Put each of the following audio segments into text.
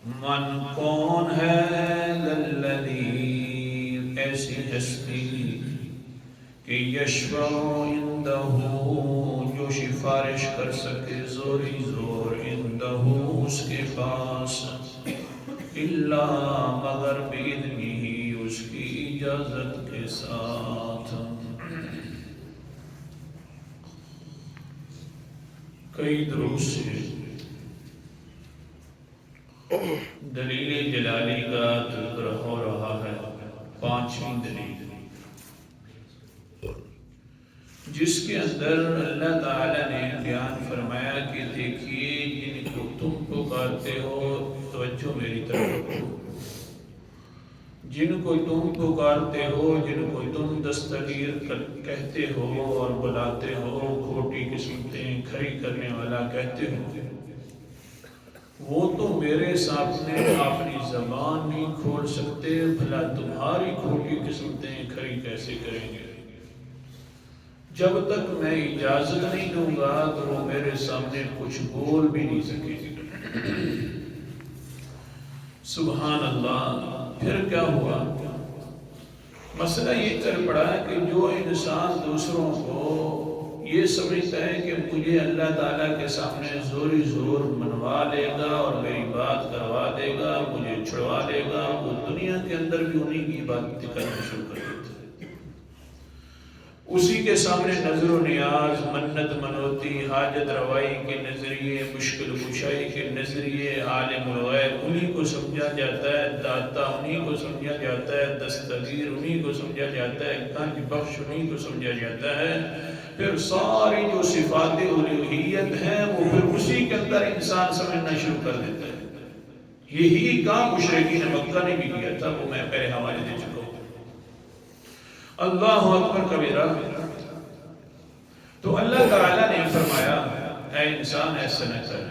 من کون ہے الذی ایسی ہستی کہ یشفع عندہ جو سفارش کر سکے زوری زور عندہ اس کے پاس الا مگر باذنہ اس کی اجازت کے ساتھ. کئی دروس سے دلیل جلالی کا تذکرہ ہو رہا ہے. پانچویں دلیل جس کے اندر اللہ تعالیٰ نے بیان فرمایا کہ دیکھیے جن کو تم پکارتے ہو، توجہ میری طرف رکھو، جن کو تم پکارتے ہو، جن کو تم دستگیر کہتے ہو اور بلاتے ہو، کھوٹی قسمتیں کھڑی کرنے والا کہتے ہو، وہ تو میرے سامنے اپنی زبان نہیں کھول سکتے، بھلا تمہاری کھوٹی قسمتیں کھڑی کیسے کریں گے؟ جب تک میں اجازت نہیں دوں گا تو وہ میرے سامنے کچھ بول بھی نہیں سکے. سبحان اللہ. پھر کیا ہوا؟ مسئلہ یہ چل پڑا کہ جو انسان دوسروں کو یہ سمجھتا ہے کہ مجھے اللہ تعالیٰ کے سامنے زوری زور منوا لے گا اور میری بات کروا دے گا، مجھے چھڑوا لے گا، وہ دنیا کے اندر بھی انہیں کی بات کرنا شروع کر دیتا ہے. اسی کے سامنے نظر و نیاز، منت منوتی، حاجت روائی کے نظریے، مشکل کشائی کے نظریے، عالم الغیب انہی کو سمجھا جاتا ہے، داتا انہی کو سمجھا جاتا ہے، دستگیر انہی کو سمجھا جاتا ہے، گنج بخش انہی کو سمجھا جاتا ہے. پھر ساری جو صفات الوہیت ہیں وہ پھر اسی کے اندر انسان سمجھنا شروع کر دیتا ہے. یہی کام مشرکین مکہ نے بھی کیا تھا، وہ میں پہلے حوالے دے چکا ہوں. اللہ اکبر کبیرہ. تو اللہ تعالیٰ نے فرمایا اے انسان ایسا نہ کر،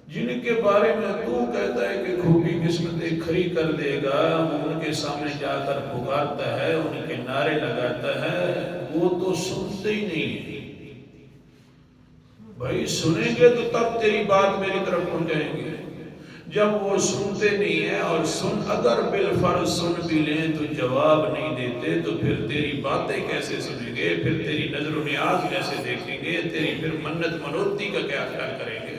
جن کے بارے میں تو کہتا ہے کہ کھوٹی قسمتیں کھڑی کر دے گا، وہ ان کے سامنے جا کر پکارتا ہے، ان کے نعرے لگاتا ہے، وہ تو سنتے ہی نہیں ہیں. بھائی سنیں گے تو تب تیری بات میری طرف پہنچائیں گے. جب وہ سنتے نہیں ہیں اور اگر بالفرض سن بھی لیں تو جواب نہیں دیتے، تو پھر تیری باتیں کیسے سنیں گے؟ پھر تیری نظر و نیاز کیسے دیکھیں گے؟ تیری پھر منت منوتی کا کیا خیال کریں گے؟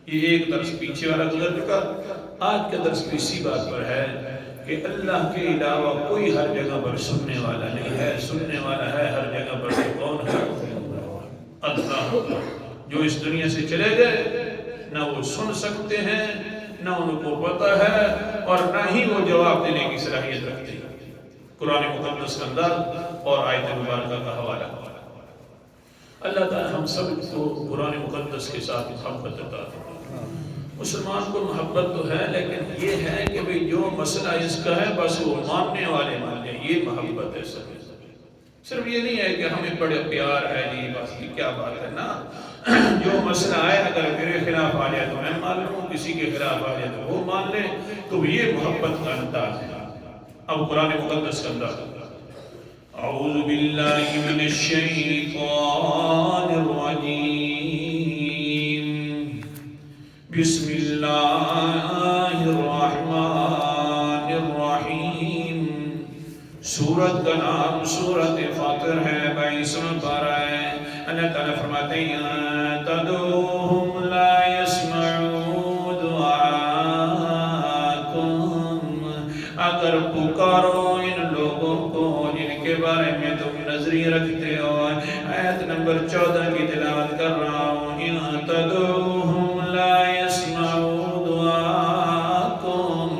یہ ایک درس پیچھے والا گزر چکا. آج کا درس بھی اسی بات پر ہے کہ اللہ کے علاوہ کوئی ہر جگہ پر سننے والا نہیں ہے. سننے والا ہے ہر جگہ پر. کون ہے؟ اللہ. جو اس دنیا سے چلے گئے نہ وہ سن سکتے ہیں، نہ ان کو پتہ ہے، اور نہ ہی وہ جواب دینے کی صلاحیت رکھتے ہیں. قرآن مقدس کا اندر اور آیت مبارکہ کا حوالہ. اللہ تعالی ہم سب کو قرآن مقدس کے ساتھ محبت عطا فرمائے. مسلمان کو محبت تو ہے، لیکن یہ ہے کہ بھئی جو مسئلہ اس کا ہے بس وہ ماننے والے مان لیں، یہ محبت ہے. صرف یہ نہیں ہے کہ ہمیں بڑے پیار ہے جی بس یہ کیا بات ہے نا. جو مسئلہ ہے اگر میرے خلاف آ جائے تو میں مان لوں، کسی کے خلاف آ جائے تو وہ مان لے، تو یہ محبت کا انداز ہے. اب قرآن مقدس کا انداز. اعوذ باللہ من الشیطان الرجیم. بسم اللہ الرحمن الرحیم. سورت کا نام سورت فاطر ہے. 22واں پارہ ہے. اللہ تعالیٰ فرماتے ہیں تدعوہم لا يسمعوا دعاءکم. اگر پکارو ان لوگوں کو جن کے بارے میں تم نظریہ رکھتے ہو. آیت نمبر 14 کی تلاوت کر رہا ہوں. تدعوہم لا يسمعوا دعاءکم.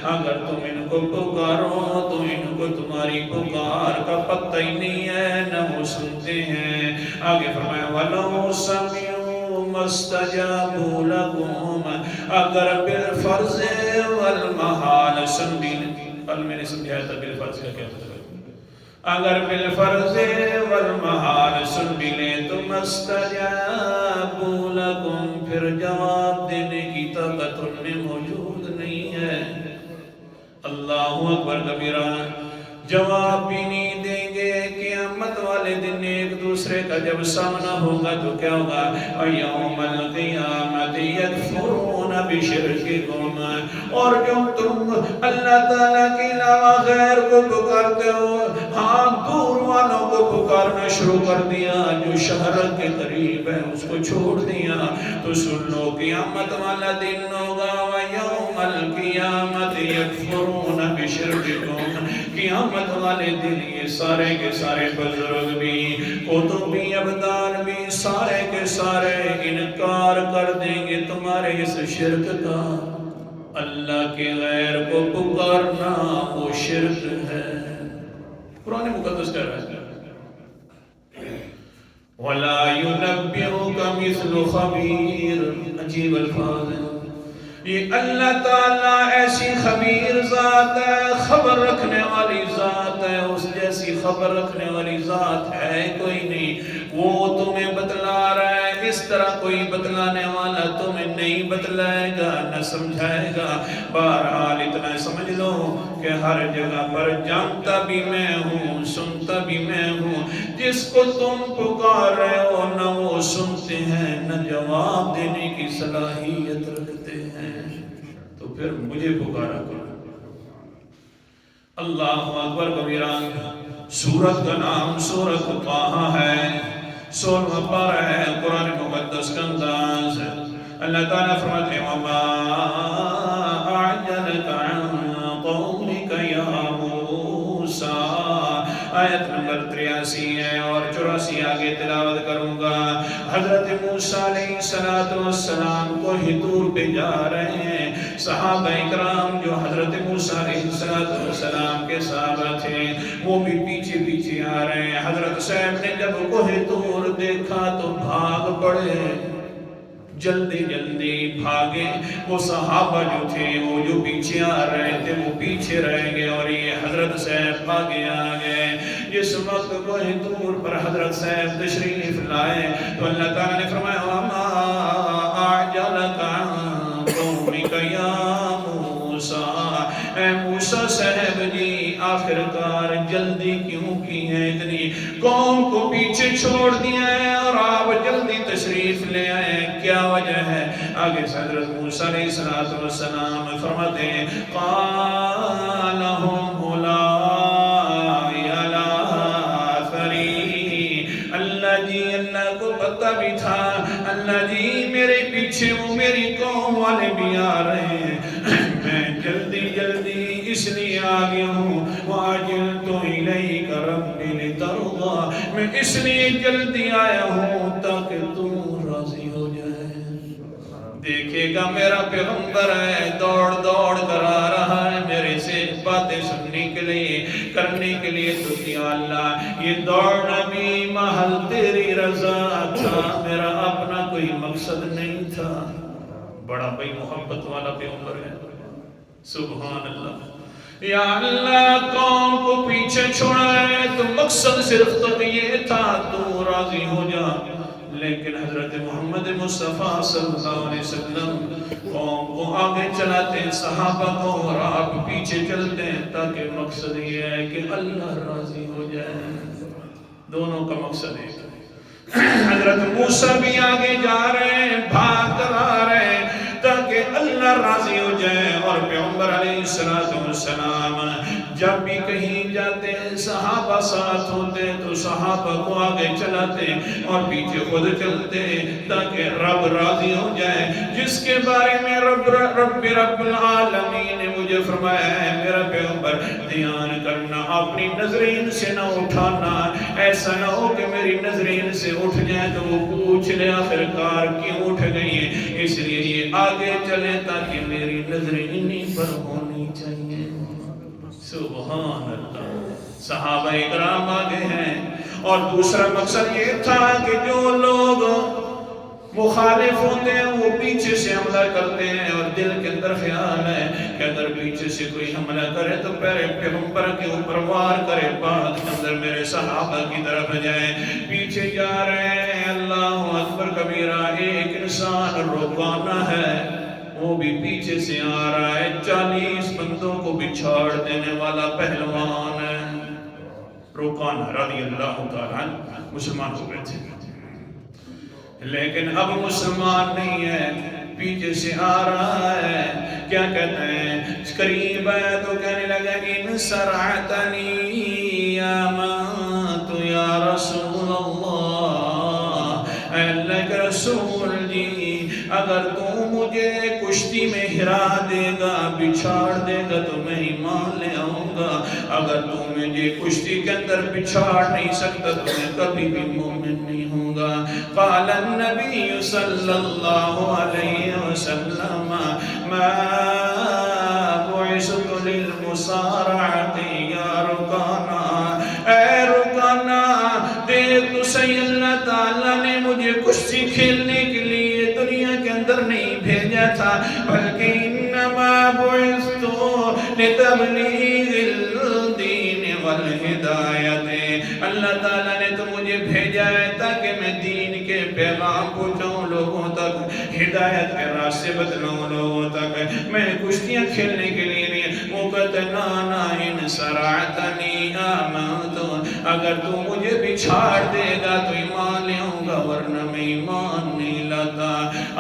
اگر تم ان کو پکارو تو ان کو تمہاری پکار کا پتہ ہی نہیں ہے، نہ وہ سنتے ہیں. آگے فرمایا وَلَوْ سَمِعُوا مَا اسْتَجَابُوا لَكُمْ. اگر بالفرض والمحال سن بھی کل میں نے سمجھایا تھا بالفرض کا کیا مطلب ہے. اگر بالفرض والمحال سن بھی لیں تو مَا اسْتَجَابُوا لَكُمْ. پھر جواب دینے کی طاقت ان میں موجود نہیں ہے. اللہ اکبر کبیرہ. جواب بھی نہیں دیں گے. قیامت والے دن ایک دوسرے کا جب سامنا ہوگا تو کیا ہوگا؟ یوم القیامت یکفرون بشرککم، اور جو تم اللہ تعالیٰ کے علاوہ غیر کو پکارتے ہو، ہاں دور والوں کو پکارنا شروع کر دیا، جو شہرت کے قریب ہے اس کو چھوڑ دیا، تو سن لو قیامت والا دن ہوگا، وَيَوْمَ الْقِيَامَةِ يَكْفُرُونَ بِشِرْكِكُمْ، قیامت والے دن یہ سارے کے سارے بزرگ بھی، کتب بھی، ابدال بھی، سارے کے سارے انکار کر دیں گے تمہارے اس شرک کا۔ اللہ کے غیر کو پکارنا وہ شرک ہے۔ قرآن مقدس کہہ رہا ہے وَلَا يُنَبِّئُكَ مِثْلُ خَبِيرٍ، عجیب الفاظ ہیں۔ یہ اللہ تعالیٰ ایسی خبیر ذات ہے، خبر رکھنے والی ذات ہے، اس جیسی خبر رکھنے والی ذات ہے کوئی نہیں۔ وہ تمہیں بتلا رہا ہے، اس طرح کوئی بتلانے والا تمہیں نہیں بتلائے گا نہ سمجھائے گا۔ بہرحال اتنا سمجھ لو کہ ہر جگہ پر جانتا بھی میں ہوں، سنتا بھی میں ہوں، جس کو تم پکار رہے ہو نہ وہ سنتے ہیں نہ جواب دینے کی صلاحیت رکھتے ہیں، تو پھر مجھے پکارا کرو۔ اللہ اکبر کبیرہ۔ سورت کا نام سورت طٰہٰ ہے، 16واں پارہ ہے، قرآن مقدس کا انداز ہے۔ اللہ تعالیٰ فرماتے ہیں وَمَا أَعْجَلَكَ عَنْ قَوْمِكَ يَا مُوسَىٰ، آیت نمبر 83 ہے اور 84 آگے تلاوت کروں گا۔ حضرت موسیٰ علیہ السلام کو ہی دور پہ جا رہے ہیں، صحابہ اکرام جو حضرت موسیٰ علیہ السلام کے صحابہ تھے وہ بھی پیچھے پیچھے آ رہے ہیں۔ حضرت صاحب نے جب کوہ طور دیکھا تو بھاگ پڑے، جلدی جلدی بھاگے۔ وہ صحابہ جو تھے وہ جو پیچھے آ رہے تھے وہ پیچھے رہ گئے اور یہ حضرت صاحب آگے آ گئے۔ جس وقت کوہ طور پر حضرت صاحب تشریف لائے تو اللہ تعالیٰ نے فرمایا وَمَا أَعْجَلَكَ عَنْ قَوْمِكَ يَا مُوسَىٰ، اے موسیٰ صاحب جی آخرکار جلدی کیوں کی ہے، اتنی قوم کو پیچھے چھوڑ دیا ہے اور آپ جلدی تشریف لے آئے، کیا وجہ ہے؟ آگے سے حضرت موسیٰ علیہ السلام فرماتے ہیں قَالَ هُمْ أُولَٰئِ عَلَىٰ أَثَرِي، اللہ جی اللہ کو پتہ بھی تھا، اللہ جی میرے پیچھے وہ میری قوم والے بھی آ رہے ہیں، میں جلدی جلدی اس لیے آ گیا ہوں، وَعَجِلْتُ إِلَيْكَ رَبِّ لِتَرْضَىٰ، میں اس لیے جلدی آیا ہوں تاکہ تم راضی ہو جائے۔ دیکھے گا میرا پیغمبر ہے دوڑ دوڑ کر آ رہا ہے میرے سے باتیں سننے کے لیے کرنے کے لیے، تو یا اللہ یہ دوڑنا بھی محل تیری رضا تھا، میرا اپنا کوئی مقصد نہیں تھا۔ بڑا بھائی محبت والا پیغمبر ہے، سبحان اللہ۔ یا اللہ قوم کو پیچھے چھوڑا ہے تو مقصد صرف تو یہ تھا تو راضی ہو جا، لیکن حضرت محمد مصطفیٰ صلی اللہ علیہ وسلم قوم کو آگے چلاتے ہیں، صحابہ کو، اور آپ پیچھے چلتے ہیں تاکہ مقصد یہ ہے کہ اللہ راضی ہو جائے، دونوں کا مقصد ایک ہے۔ حضرت موسیٰ بھی آگے جا رہے ہیں، بھاگ کر آ رہے ہیں تاکہ اللہ راضی ہو جائے، اور پیغمبر علیہ السلام جب بھی کہیں جاتے ہیں صحابہ ساتھ ہوتے تو صحابہ کو آگے چلاتے اور پیچھے خود چلتے تاکہ رب راضی ہو جائے، جس کے بارے میں رب العالمین نے مجھے فرمایا ہے میرا پیغمبر دھیان کرنا، اپنی نظرین سے نہ اٹھانا، ایسا نہ ہو کہ میری نظرین سے اٹھ جائے تو وہ پوچھ لے آخرکار کیوں اٹھ گئی ہے، اس لیے یہ آگے چلے تاکہ میری نظریں انہی پر ہونی چاہیے۔ سبحان اللہ، صحابہ اکرام آگے ہیں، اور دوسرا مقصد یہ تھا کہ جو لوگ مخالف ہوتے ہیں وہ پیچھے سے حملہ کرتے ہیں، اور دل کے اندر خیال ہے کہ اگر پیچھے سے کوئی حملہ کرے تو پہلے پیغمبر کے اوپر وار کرے، بعد کے اندر میرے صحابہ کی طرف جائیں، پیچھے جا رہے ہیں۔ اللہ اکبر کبیرہ، ایک انسان روکانا ہے وہ بھی پیچھے سے آ رہا ہے، 40 بندوں کو بھی چھاڑ دینے والا پہلوان ہے۔ روکانا رضی اللہ تعالیٰ مسلمان ہو گئے تھے، لیکن اب مسلمان نہیں ہے، پیچھے سے آ رہا ہے، کیا کہتا ہے؟ قریب آیا تو کہنے لگا ان سرعتنی آمنت یا رسول اللہ، اے اللہ کے رسول جی اگر تو مجھے کشتی میں ہرا دے گا، بچھاڑ دے گا تو میں ایمان لے آؤں گا، اگر تو مجھے کشتی کے اندر بچھاڑ نہیں سکتا تو میں کبھی بھی مومن نہیں ہوں گا۔ قال النبی صلی اللہ علیہ وسلم ما بعثت للمصارعة یا رکانا، اے رکانا دیکھ تو صحیح اللہ تعالیٰ نے مجھے کشتی کھیلنے کے لیے دنیا کے اندر نہیں بھیجا تھا، بلکہ انما بعثت لتبلیغ الدین والہدایت، اللہ تعالیٰ نے تو مجھے بھیجا ہے تاکہ میں دین کے پیغام پہنچاؤں لوگوں تک، ہدایت کے راستے بتلاؤں لوگوں تک، میں کشتیاں کھیلنے کے لیے نہیں۔ وہ کہتے نانا ان سرعتنی آمنت، اگر تو مجھے بچھاڑ دے گا تو ایمان لے آؤں گا ورنہ میں ایمان نہیں لاتا۔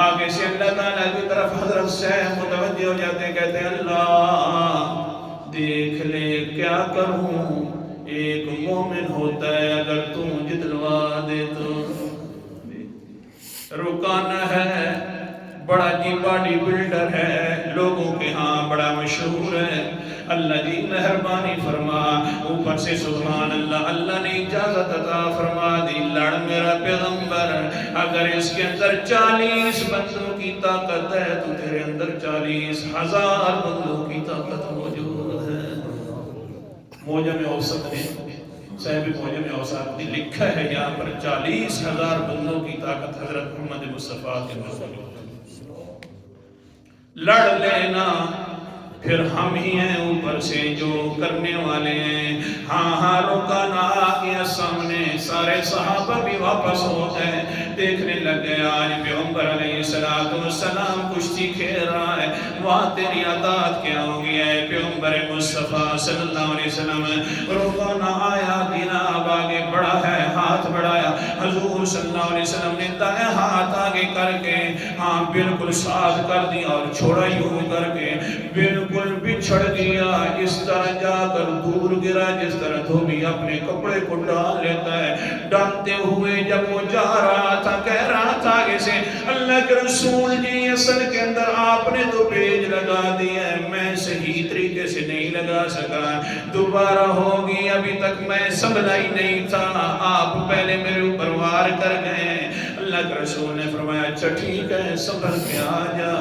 آگے سے اللہ تعالیٰ کی طرف حضرت سے متوجہ ہو جاتے ہیں، کہتے ہیں اللہ دیکھ لے کیا کروں، ایک مومن ہوتا ہے اگر تم جتلوا دے تو۔ رکانا ہے، بڑا جی باڈی بلڈر ہے، لوگوں کے ہاں بڑا مشہور ہے، اللہ جی مہربانی فرما، اوپر سے سبحان اللہ، اللہ نے اجازت عطا فرما دی، لڑ میرا پیغمبر، اگر اس کے اندر 40 بندوں کی طاقت ہے تو تیرے اندر 40,000 بندوں کی طاقت موجود ہے۔ موجم اوسط ہے، صاحب موجم اوسط نے لکھا ہے یہاں پر 40,000 بندوں کی طاقت حضرت محمد مصطفیٰ کے مصطفیٰ۔ لڑ لینا، پھر ہم ہی ہیں اوپر سے جو کرنے والے ہیں۔ ہاں ہاں رکانا آ گیا سامنے، سارے صحابہ بھی واپس ہو گئے، دیکھنے لگ گئے آج پیغمبر علیہ السلام کشتی کھیل رہا ہے، وہاں تیری عطاعت کیا ہو گیا ہے پیغمبر مصطفیٰ صلی اللہ علیہ وسلم۔ رکانا آیا، جناب آگے بڑھا ہے، ہاتھ بڑھایا، حضور صلی اللہ علیہ وسلم نے دائیں ہاتھ آگے کر کے ہاں بالکل ساتھ کر دیا اور چھوڑا یوں کر کے بالکل بچھڑ گیا، اس طرح جا کر دور گرا جس طرح دھوبی اپنے کپڑے کو ڈال لیتا ہے۔ ڈالتے ہوئے جب وہ جا رہا تھا، کہہ رہا تھا آگے سے اللہ کے رسول جی اصل کے اندر آپ نے تو پیج لگا دیا ہے، میں صحیح طریقے سے نہیں لگا سکا، دوبارہ ہوگی، ابھی تک میں سنبھلا ہی نہیں تھا، آپ پہلے میرے اوپر وار کر گئے۔ اللہ کے رسول نے فرمایا اچھا ٹھیک ہے، سنبھل کے آ جا۔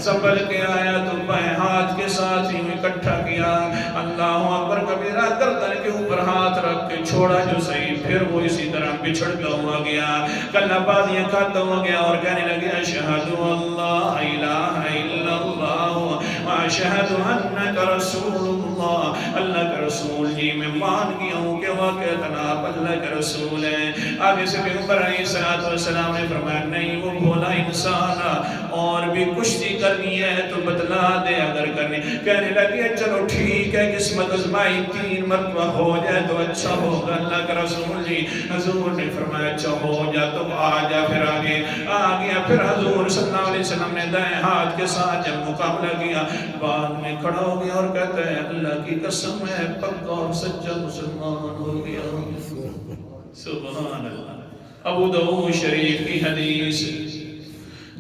سنبھل کے آیا تو بائیں ہاتھ کے ساتھ ہی اکٹھا کیا، اللہ اکبر کبیرہ، گردن کے اوپر ہاتھ رکھ کے چھوڑا جو صحیح، پھر وہ اسی طرح بچھڑتا ہوا گیا، کلہ بازیاں کھاتا ہوا گیا اور کہنے لگے اشہد اللہ الہ الا اللہ واشہد انک رسول اللہ۔ اللہ کے رسول جی میں مان گیا ہوں کہ واقعتاً آپ اللہ کے رسول ہیں۔ آگے سے پیغمبر علیہ السلام نے فرمایا نہیں وہ بھولا انسان، اور بھی کشتی کرنی ہے تو بتلا دے اگر کرنی۔ کہنے لگے چلو ٹھیک ہے، قسمت ازمائی 3 مرتبہ ہو جائے تو اچھا ہوگا۔ اللہ کا رسول جی حضور نے فرمایا اچھا ہو جا تو آ جا، پھر آگے آ گیا، پھر حضور صلی اللہ علیہ وسلم نے دائیں ہاتھ کے ساتھ جب مقابلہ کیا، بعد میں کھڑا ہو گیا اور کہتا ہے اللہ کی قسم ہے پکا اور سچا مسلمان ہو گیا۔ سبحان اللہ۔ ابو داؤد شریف کی حدیث،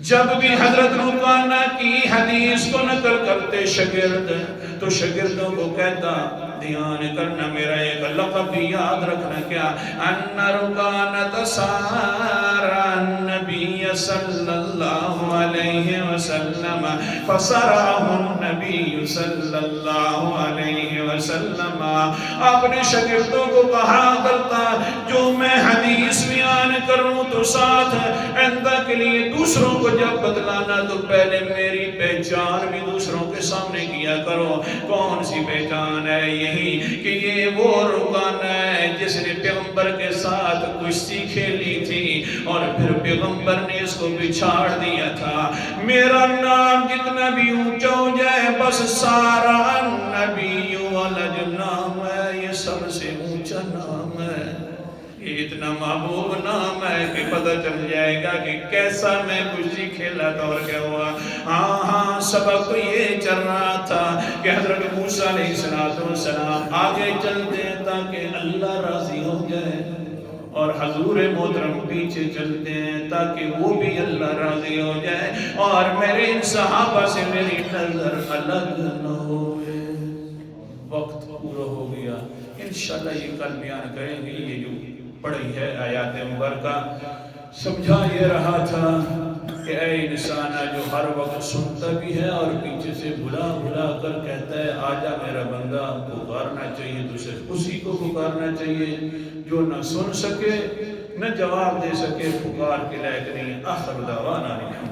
جب بھی حضرت رکانہ کی حدیث کو نقل کرتے شاگرد تو شاگردوں کو کہتا دھیان کرنا، میرا ایک لقب بھی یاد رکھنا، کیا ان رکانہ سار النبی صلی اللہ علیہ وسلم فسرہ النبی صلی اللہ علیہ وسلم۔ اپنے شاگردوں کو کہا کرتا جو میں حدیث بیان کروں تو ساتھ آئندہ کے لیے دوسروں کو جب بتلانا تو پہلے میری پہچان بھی دوسروں کے سامنے کیا کرو۔ کون سی پہچان ہے؟ یہی کہ یہ وہ رکانہ ہے جس نے پیغمبر کے ساتھ کشتی کھیلی تھی اور پھر پیغمبر نے اس کو بچھاڑ دیا تھا۔ میرا نام جتنا بھی اونچا ہو جائے بس سارا نبی والا جو نام ہے یہ سب سے اونچا نام ہے، یہ اتنا نہ محبوب نام ہے کہ پتہ چل جائے گا کہ کیسا میں کشتی کھیلا تھا اور کیا ہوا. ہاں سبق یہ چل رہا تھا کہ حضرت موسیٰ علیہ السلام آگے چلتے ہیں تاکہ اللہ راضی ہو جائے اور حضور محترم پیچھے چلتے ہیں تاکہ وہ بھی اللہ راضی ہو جائے اور میرے ان صحابہ سے میری نظر الگ نہ ہوئے. وقت پورا ہو گیا. انشاءاللہ یہ کل بیان کریں گے. یہ جو پڑھی ہے آیات مبارکہ سمجھا یہ رہا تھا کہ اے انسان جو ہر وقت سنتا بھی ہے اور پیچھے سے بلا بلا کر کہتا ہے آجا میرا بندہ, پکارنا چاہیے تو صرف اسی کو پکارنا چاہیے. جو نہ سن سکے نہ جواب دے سکے پکار کے لائق نہیں. آخر دعوانا الحمدللہ.